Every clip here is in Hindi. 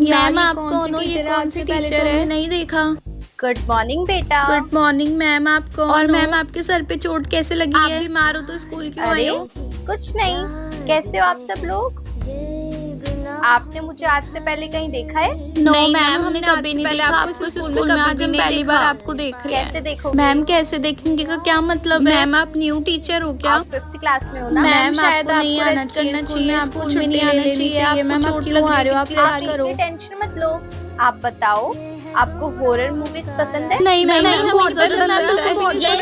मैम आप कौन हो? ये कौन सी टीचर है? नहीं देखा। गुड मॉर्निंग बेटा। गुड मॉर्निंग मैम, आप कौन हो? और मैम आपके सर पे चोट कैसे लगी है? आप बीमार हो तो स्कूल क्यों आई हो? कुछ नहीं, कैसे हो आप सब लोग? आपने मुझे आज से पहले कहीं देखा है? नहीं मैम, हमने कभी नहीं देखा आपको स्कूल में। आज हम पहली बार आपको देख रहे हैं। कैसे देखोगे? मैम कैसे देखेंगे का क्या मतलब है? मैम आप न्यू टीचर हो क्या? आप 5th क्लास में हो ना? मैम शायद नहीं आना चाहिए, आपको छुट्टी नहीं आना चाहिए। मैम आप क्यों आ रहे हो? आप इसकी टेंशन मत लो। आप बताओ, आपको हॉरर मूवीज पसंद है? नहीं मैम,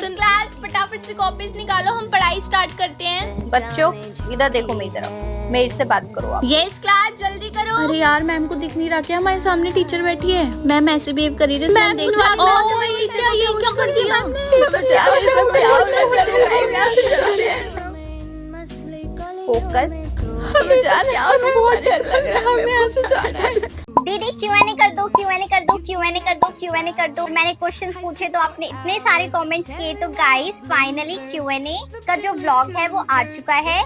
क्लास फटाफट से कॉपीज निकालो, हम पढ़ाई स्टार्ट करते हैं। बच्चों इधर देखो, मेरी तरफ, मेरे से बात करो आप। यस क्लास, जल्दी करो। अरे यार मैम को दिख नहीं रहा क्या? हमारे सामने टीचर बैठी है। मैम ऐसे बिहेव करी रही है। ये क्या कर दिया? फोकस। दीदी Q&A कर दो, Q&A कर दो, Q&A कर दो, Q&A कर दो। मैंने क्वेश्चंस पूछे तो आपने इतने सारे कमेंट्स किए, तो गाइस फाइनली Q&A का जो व्लॉग है वो आ चुका है।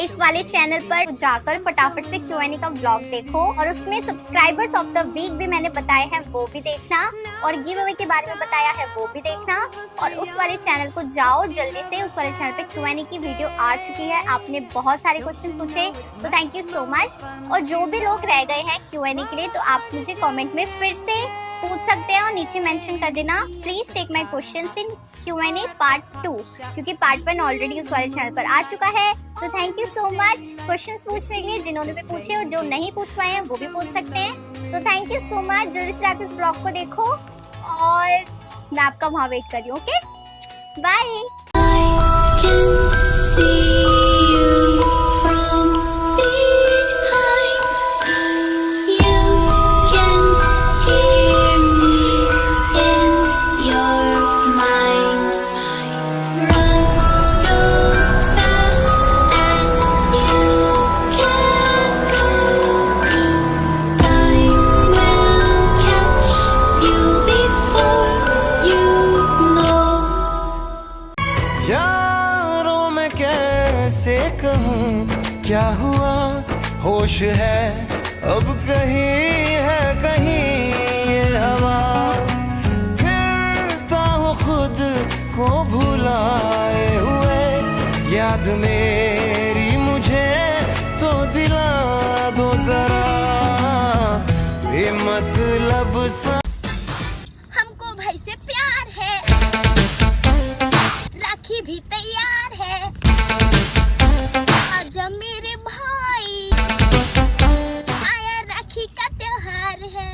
इस वाले चैनल पर जाकर फटाफट से Q&A का व्लॉग देखो, और उसमें सब्सक्राइबर्स ऑफ द वीक भी मैंने बताए हैं, वो भी देखना, और गिव अवे के बारे में बताया है वो भी देखना। और उस वाले चैनल को जाओ जल्दी से, उस वाले चैनल पे Q&A की वीडियो आ चुकी है। आपने बहुत सारे क्वेश्चन पूछे, तो थैंक यू सो मच। और जो भी लोग रह गए हैं Q&A के लिए, तो आप मुझे कमेंट में फिर से पूछ सकते हैं और नीचे मेंशन कर देना, please take my questions in Q&A part 2, क्योंकि पार्ट 1 ऑलरेडी उस वाले चैनल पर आ चुका है। तो thank you so much questions पूछने के लिए। जिन्होंने भी पूछे और जो नहीं पूछ पाए हैं वो भी पूछ सकते हैं। तो थैंक यू सो मच। जल्दी से आकर इस ब्लॉग को देखो, और मैं आपका वहाँ वेट कर रही हूँ। Okay, bye. यारों में कैसे कहूँ क्या हुआ, होश है अब कहीं है कहीं ये हवा, फिरता हूँ खुद को भुलाए हुए, याद मेरी मुझे तो दिला दो जरा, बेमतलब सा। हमको भाई से प्यार है, राखी भी तैयार है, आजा मेरे भाई, आया राखी का त्योहार है।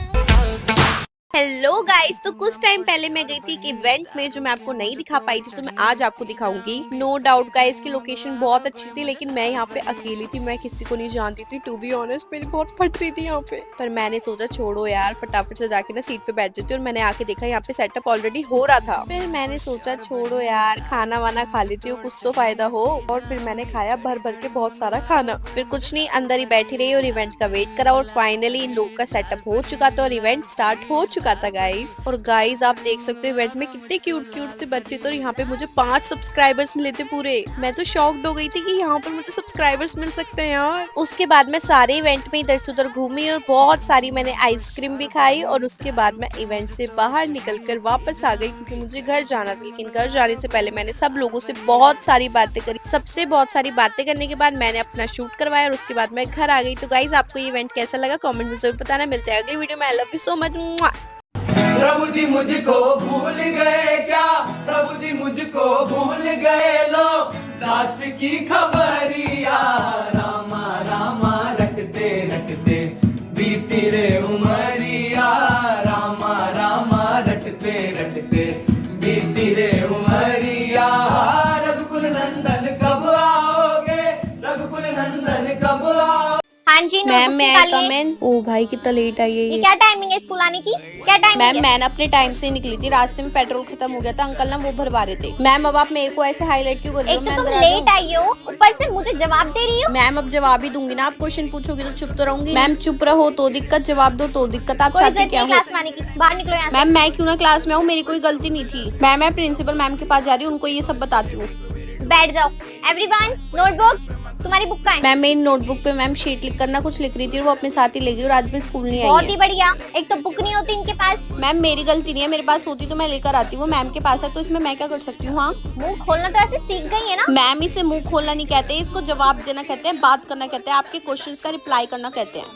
हेलो गाइस, तो कुछ टाइम पहले मैं गई थी एक इवेंट में जो मैं आपको नहीं दिखा पाई थी, तो मैं आज आपको दिखाऊंगी। नो डाउट गाइस की लोकेशन बहुत अच्छी थी, लेकिन मैं यहाँ पे अकेली थी, मैं किसी को नहीं जानती थी। टू बी ऑनेस्ट मेरी बहुत फट रही थी यहाँ पे, पर मैंने सोचा छोड़ो यार, फटाफट से जाके ना सीट पे बैठ जाती हूँ। और मैंने आके देखा यहाँ पे सेटअप ऑलरेडी हो रहा था, फिर मैंने सोचा छोड़ो यार, खाना वाना खा लेती हूँ, कुछ तो फायदा हो। और फिर मैंने खाया भर भर के बहुत सारा खाना। फिर कुछ नहीं, अंदर ही बैठी रही और इवेंट का वेट करा, और फाइनली इन लोगों का सेटअप हो चुका था और इवेंट स्टार्ट हो चुका था गाइस। और गाइस आप देख सकते हो इवेंट में कितने क्यूट क्यूट से बच्चे थे, और यहाँ पे मुझे 5 सब्सक्राइबर्स मिले थे पूरे। मैं तो शॉक्ड हो गई थी कि यहाँ पर मुझे सब्सक्राइबर्स मिल सकते हैं यार। उसके बाद मैं सारे इवेंट में इधर से उधर घूमी, और बहुत सारी मैंने आइसक्रीम भी खाई, और उसके बाद मैं इवेंट से बाहर निकल कर वापस आ गई, क्योंकि मुझे घर जाना था। लेकिन घर जाने से पहले मैंने सब लोगों से बहुत सारी बातें करी। सबसे बहुत सारी बातें करने के बाद मैंने अपना शूट करवाया, और उसके बाद मैं घर आ गई। तो गाइज आपको ये इवेंट कैसा लगा कमेंट में जरूर बताना। मिलते हैं अगली वीडियो में। I love you so much. प्रभु जी मुझको भूल गए क्या, प्रभु जी मुझको भूल गए, लो दास की खबरिया, रामा रामा रटते रटते बीती रे उमरिया, रामा रामा रटते रटते बीती रे उमरिया, रघुकुल नंदन कब आओगे, रघुकुल नंदन कब आओगे। हाँ जी, नोटबुक्स निकालिए। ओ भाई कितना लेट आई है ये क्या टाइमिंग है स्कूल आने की? क्या टाइमिंग मैम है? मैं अपने टाइम से निकली थी, रास्ते में पेट्रोल खत्म हो गया था, अंकल ना वो भरवा रहे थे। मैम अब आप मेरे को ऐसे हाईलाइट क्यों कर रही हो? एक तो तुम लेट आई हो, ऊपर से मुझे जवाब दे रही हो। मैम अब जवाब ही दूंगी ना, आप क्वेश्चन पूछोगी तो चुप तो रहूंगी। मैम चुप रहो तो दिक्कत, जवाब दो तो दिक्कत। आप कोई चाहती जरूरत क्या नहीं हो? क्लास में आने की, बाहर निकलो यहाँ से। मैम मैं क्यों ना क्लास में आऊँ, मेरी कोई गलती नहीं थी। मैं प्रिंसिपल मैम के पास जा रही हूँ, उनको ये सब बताती हूँ। बैठ जाओ। Everyone, notebooks. तुम्हारी बुक कहाँ है? मैम मेरी नोटबुक पे मैम शीट लिख करना कुछ लिख रही थी और वो अपने साथ ही ले गई और आज भी स्कूल नहीं आई बहुत है। ही बढ़िया। एक तो बुक नहीं होती इनके पास। मैम मेरी गलती नहीं है, मेरे पास होती तो मैं लेकर आती हूँ, मैम के पास है तो इसमें मैं क्या कर सकती हूँ। हाँ मुंह खोलना तो ऐसे सीख गई है ना। मैम इसे मुंह खोलना नहीं कहते, इसको जवाब देना कहते हैं, बात करना कहते हैं, आपके क्वेश्चंस का रिप्लाई करना कहते हैं।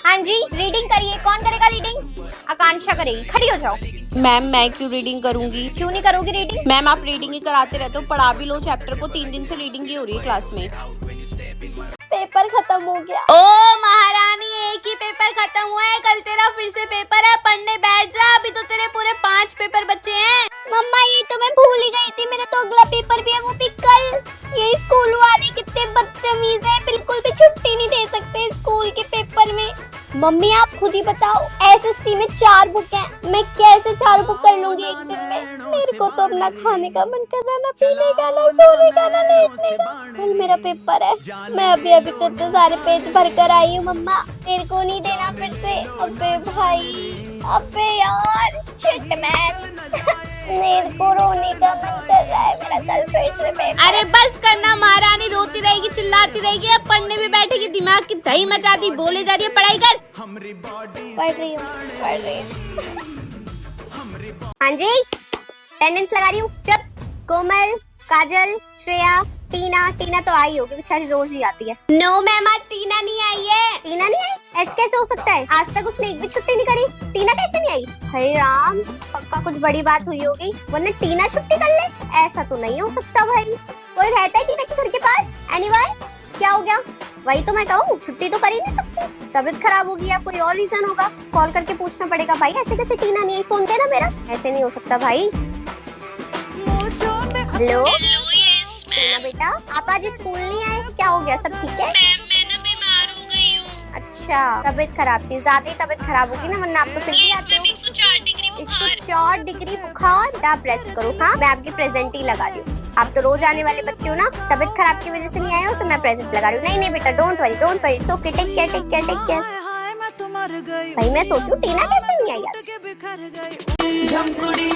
हाँ जी, रीडिंग करिए। कौन करेगा रीडिंग? आकांक्षा करेगी। खड़ी हो जाओ। मैम मैं क्यों रीडिंग करूंगी? क्यों नहीं करोगी रीडिंग? मैम आप रीडिंग ही कराते रहते हो, पढ़ा भी लो चैप्टर को, 3 दिन से रीडिंग ही हो रही है क्लास में। पेपर खत्म हो गया। ओ महारानी, एक ही पेपर खत्म हुआ है, कल तेरा फिर से पेपर है, पढ़ने बैठ जा, अभी तो तेरे पूरे 5 पेपर बचे हैं। मम्मा ये तो मैं भूल ही गई थी, मेरा तो अगला पेपर भी है, वो भी कल। ये स्कूल वाले कितने बदतमीज हैं, बिल्कुल भी छुट्टी नहीं दे सकते स्कूल के पेपर में। मम्मी आप खुद ही बताओ, एसएसटी में 4 बुक हैं, मैं कैसे 4 बुक कर लूंगी एक दिन में? मेरे को तो अपना खाने का मन कर रहा, ना पीने का, ना सोने का, ना लेटने का। कल मेरा पेपर है, मैं अभी अभी तो इतने सारे पेज भर कर आई हूँ। मम्मा मेरे को नहीं देना फिर से। अबे भाई, अबे यार, शिट मैन। मेरे को रोने का मन कर रहा है, मेरा कल फिर से पेपर। अरे बस करना, महारानी रोती रहेगी, चिल्लाती रहेगी, अब पढ़ने भी बैठेगी, दिमाग की दही मचा दी, बोले जा रही है पढ़ाई कर। पढ़ रही हूँ, पढ़ रही हूँ। हाँ जी, अटेंडेंस लगा रही हूँ। चुप। कोमल, काजल, श्रेया, टीना। टीना तो आई होगी, बेचारी रोज ही आती है। नो मैम आज टीना नहीं आई है। टीना नहीं आई? ऐसे कैसे हो सकता है? आज तक उसने एक भी छुट्टी नहीं करी। टीना कैसे नहीं आई? हे राम, पक्का कुछ बड़ी बात हुई होगी, वरना टीना छुट्टी कर ले। ऐसा तो नहीं हो सकता भाई। कोई रहता है टीना के घर के पास? एनीवन? क्या हो गया? वही तो मैं कहूँ, छुट्टी तो कर ही नहीं सकती। तबीयत खराब होगी या कोई और रीजन होगा, कॉल करके पूछना पड़ेगा। भाई ऐसे कैसे टीना नहीं आई? फोन देना मेरा। ऐसे नहीं हो सकता भाई। हेलो टीना बेटा, आप आज स्कूल नहीं आए, क्या हो गया? सब ठीक है? मैम मैं ना बीमार हो गई हूँ। अच्छा, तबीयत खराब थी, ज्यादा ही तबीयत खराब होगी ना, वरना आप तो फिर भी आते हो। 104 डिग्री बुखार। 104 डिग्री बुखार। आप रेस्ट करो। हाँ मैं आपकी प्रेजेंट ही लगा रही हूँ। आप तो रोज आने वाले बच्चे हो ना, तबीयत खराब की वजह से नहीं आए हो तो मैं प्रेजेंट लगा रही हूँ। नहीं नहीं बेटा, don't worry, don't worry, it's okay, take care, take care, take care. भाई मैं सोचूं टीना कैसे नहीं आई आज। झमकुड़ी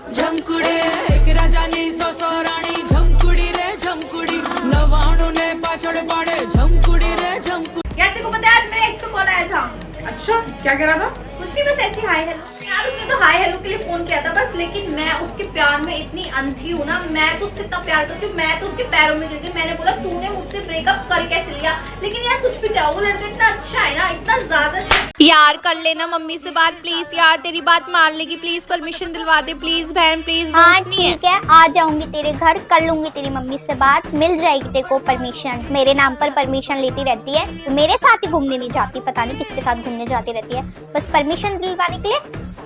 झमकुड़े एक राजानी सो रानी झमकुड़ी रे झमकुड़ी नवाणु ने पाछड़ पाड़े झमकुड़ी रे झमकुड़ी। यार तेरे को पता है आज मेरे एक्स का कॉल आया था। अच्छा क्या कह रहा था? कुछ नहीं, बस ऐसी हाय हेलो। यार उसने तो हाय हेलो के लिए फोन किया था बस, लेकिन मैं उसके प्यार में इतनी अंधी हूँ ना, मैं तो उससे इतना प्यार करती हूँ, मैं तो उसके पैरों में गिर गई। मैंने बोला तूने मुझसे ब्रेकअप कर कैसे लिया? लेकिन यार कुछ भी क्या, वो लड़का इतना अच्छा है ना, इतना ज्यादा अच्छा। यार कर लेना मम्मी से बात प्लीज, यार तेरी बात मान लेगी प्लीज, परमिशन दिलवा दे प्लीज बहन प्लीज। हाँ ठीक है, आ जाऊंगी तेरे घर, कर लूंगी तेरी मम्मी से बात, मिल जाएगी तेरे को परमिशन। मेरे नाम पर परमिशन लेती रहती है, तो मेरे साथ ही घूमने नहीं जाती, पता नहीं किसके साथ घूमने जाती रहती है। बस परमिशन दिलवाने के लिए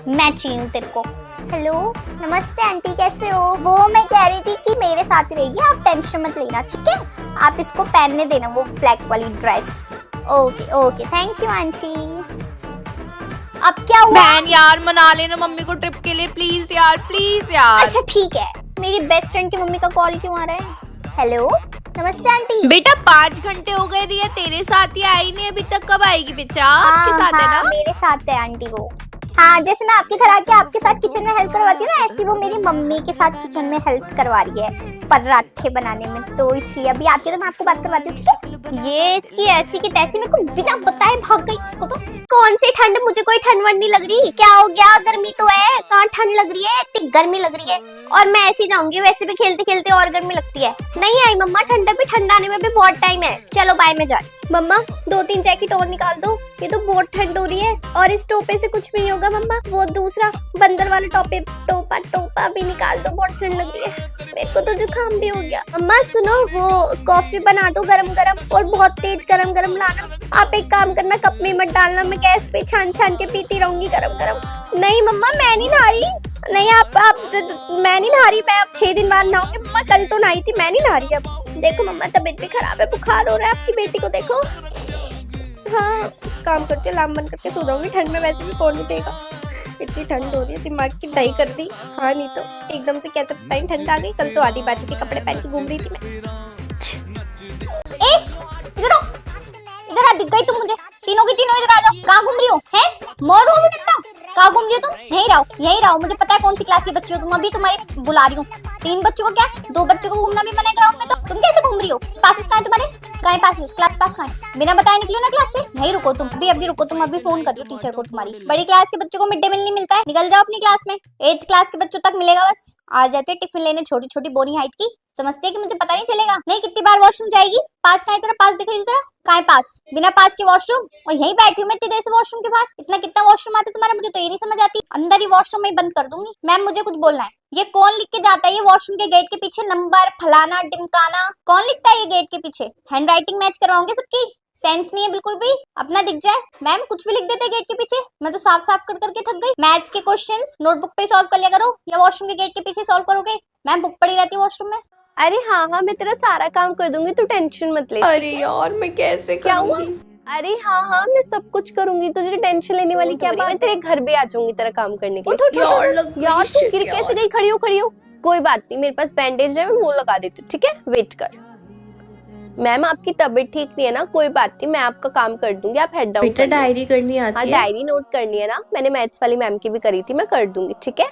मैं चाहिए हूँ तेरे को। हेलो नमस्ते आंटी, कैसे हो? वो मैं कह रही थी कि मेरे साथ ही रहेगी, आप टेंशन मत लेना, ठीक है? आप इसको पहनने देना वो ब्लैक वाली dress. Okay okay, thank you aunty. अब क्या हुआ? बहन यार मना लेना मम्मी को ट्रिप के लिए प्लीज यार, प्लीज यार। अच्छा ठीक है, मेरी बेस्ट फ्रेंड की मम्मी का कॉल क्यों आ रहा है? हेलो नमस्ते आंटी। बेटा 5 घंटे हो गए, रिया तेरे साथ ही आई नहीं अभी तक, कब आएगी बेटा? आपके साथ है ना? मेरे साथ है आंटी वो। हाँ जैसे मैं आपके घर आके आपके साथ किचन में हेल्प करवाती हूँ ना, ऐसी वो मेरी मम्मी के साथ किचन में हेल्प करवा रही है पराठे बनाने में, तो इसलिए अभी आती है तो मैं आपको बात करवाती हूँ, ठीक है? ये इसकी ऐसी की तैसी मेरे को बिना बताए भाग गई इसको तो। कौन सी ठंड, मुझे कोई ठंड वंड नहीं लग रही। क्या हो गया? गर्मी तो है, कहाँ ठंड लग रही है, इतनी गर्मी लग रही है। और मैं ऐसे जाऊंगी, वैसे भी खेलते खेलते और गर्मी लगती है। नहीं आई मम्मा, ठंडा भी ठंडा आने में भी बहुत टाइम है। चलो बाय, मैं जा रही। मम्मा 2-3 जैकेट और निकाल दो, ये तो बहुत ठंड हो रही है। और इस टोपे से कुछ भी नहीं होगा मम्मा, वो दूसरा बंदर वाला टोपा भी निकाल दो, बहुत ठंड लग रही है। मेरे को तो जुकाम भी हो गया। मम्मा सुनो, वो कॉफी बना दो गरम गरम, और बहुत तेज गरम गरम लाना। आप एक काम करना, कप में मत डालना, मैं गैस पे छान छान के पीती रहूंगी गरम गरम। नहीं मम्मा मैं नहीं नहा रही। नहीं आप मैं नहीं नहा रही, मैं अब 6 दिन बाद नहाऊंगी। मम्मा कल तो नहाई थी, मैं नहीं नहा रही अब। देखो मम्मा तबीयत भी खराब है, बुखार हो रहा है, आपकी बेटी को देखो। हाँ काम करते लाम बंद करके सो जाऊंगी, ठंड में वैसे भी कौन उठेगा, इतनी ठंड हो रही है, दिमाग की दही कर दी। हाँ नहीं तो एकदम से कैचअप पहन ठंड आ गई। कल तो आधी बाजी के कपड़े पहन के घूम रही थी मैं। इधर आ, दिख गई तुम मुझे। तीनों की तीनों इधर आ जाओ। कहाँ घूम रही हो? हैं? मारो अभी डंडा। कहाँ घूम रही हो तुम? यहीं रहो, मुझे पता है कौन सी क्लास के बच्चे हो तुम। अभी तुम्हारी बुला रही हूँ। 3 बच्चों को क्या, 2 बच्चों को घूमना भी मना है ग्राउंड में, तो तुम कैसे घूम रही हो? पासेस कहाँ है तुम्हारे? कहाँ पासेस? क्लास पास कहाँ है? बिना बताए निकलो ना क्लास से। यहीं रुको तुम, अभी रुको तुम, अभी फोन कर दो टीचर को तुम्हारी। बड़ी क्लास के बच्चों को मिड डे मील नहीं मिलता है, निकल जाओ अपनी क्लास में। 8th क्लास के बच्चों तक मिलेगा बस। आ जाते टिफिन लेने, छोटी छोटी बोनी हाइट की, समझते है कि मुझे पता नहीं चलेगा। नहीं, कितनी बार वॉशरूम जाएगी? पास कहाँ है तेरा? पास दिखो इस तरह। कहाँ है पास? बिना पास के वॉशरूम? और यहीं बैठी हूँ मैं इतनी देर से वॉशरूम के बाहर। इतना कितना वॉशरूम आते तुम्हारा, मुझे तो ये नहीं समझ आती। अंदर ही वॉशरूम में ही बंद कर दूंगी। मैम मुझे कुछ बोलना है। ये कौन लिख के जाता है ये वॉशरूम के गेट के पीछे? नंबर फलाना ढिमकाना कौन लिखता है ये गेट के पीछे? हैंड राइटिंग मैच करवाओगे सबकी? सेंस नहीं है बिल्कुल भी, अपना दिख जाए। मैम कुछ भी लिख देते गेट के पीछे, मैं तो साफ साफ कर करके थक गई। मैथ्स के क्वेश्चंस नोटबुक पे सॉल्व कर लिया करो, या वॉशरूम के गेट के पीछे सॉल्व करोगे? मैम बुक पड़ी रहती है वॉशरूम में। अरे हाँ मैं तेरा सारा काम कर दूंगी, तू टेंशन मत ले। अरे यार मैं कैसे क्या हुआ? करूंगी? अरे हाँ मैं सब कुछ करूंगी, तुझे टेंशन लेने वाली क्या बात? मैं तेरे घर भी आ जाऊंगी तेरा काम करने के लिए। यार तू गिर कैसे गई? खड़ी हो। कोई बात नहीं, मेरे पास बैंडेज है, मैं वो लगा देती हूँ, ठीक है? वेट कर। मैम आपकी तबीयत ठीक नहीं है ना? कोई बात नहीं, मैं आपका काम कर दूंगी, आप हेड डाउन। बेटा डायरी करनी आती है? डायरी नोट करनी है ना, मैंने मैथ्स वाली मैम की भी करी थी, मैं कर दूंगी, ठीक है?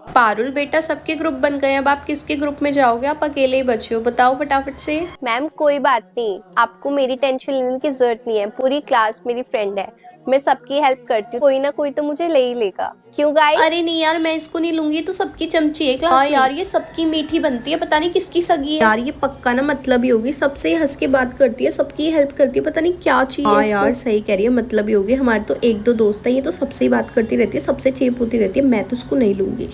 पारुल बेटा सबके ग्रुप बन गए, अब आप किसके ग्रुप में जाओगे? आप अकेले ही बचे हो, बताओ फटाफट से। मैम कोई बात नहीं, आपको मेरी टेंशन लेने की जरूरत नहीं है, पूरी क्लास मेरी फ्रेंड है, मैं सबकी हेल्प करती हूँ, कोई ना कोई तो मुझे ले ही लेगा। क्यों गाइस? अरे नहीं यार मैं इसको नहीं लूंगी, तो सबकी चमची है क्लास में। यार ये सबकी मीठी बनती है, पता नहीं किसकी सगी है। यार ये पक्का ना मतलब ही होगी, सबसे हंस के बात करती है, सबकी हेल्प करती है, पता नहीं क्या चाहिए। हाँ यार सही कह रही है, मतलब ही होगी। हमारे तो 1-2 दोस्त है, ये तो सबसे ही बात करती रहती है, सबसे चेप होती रहती है, मैं तो उसको नहीं लूंगी।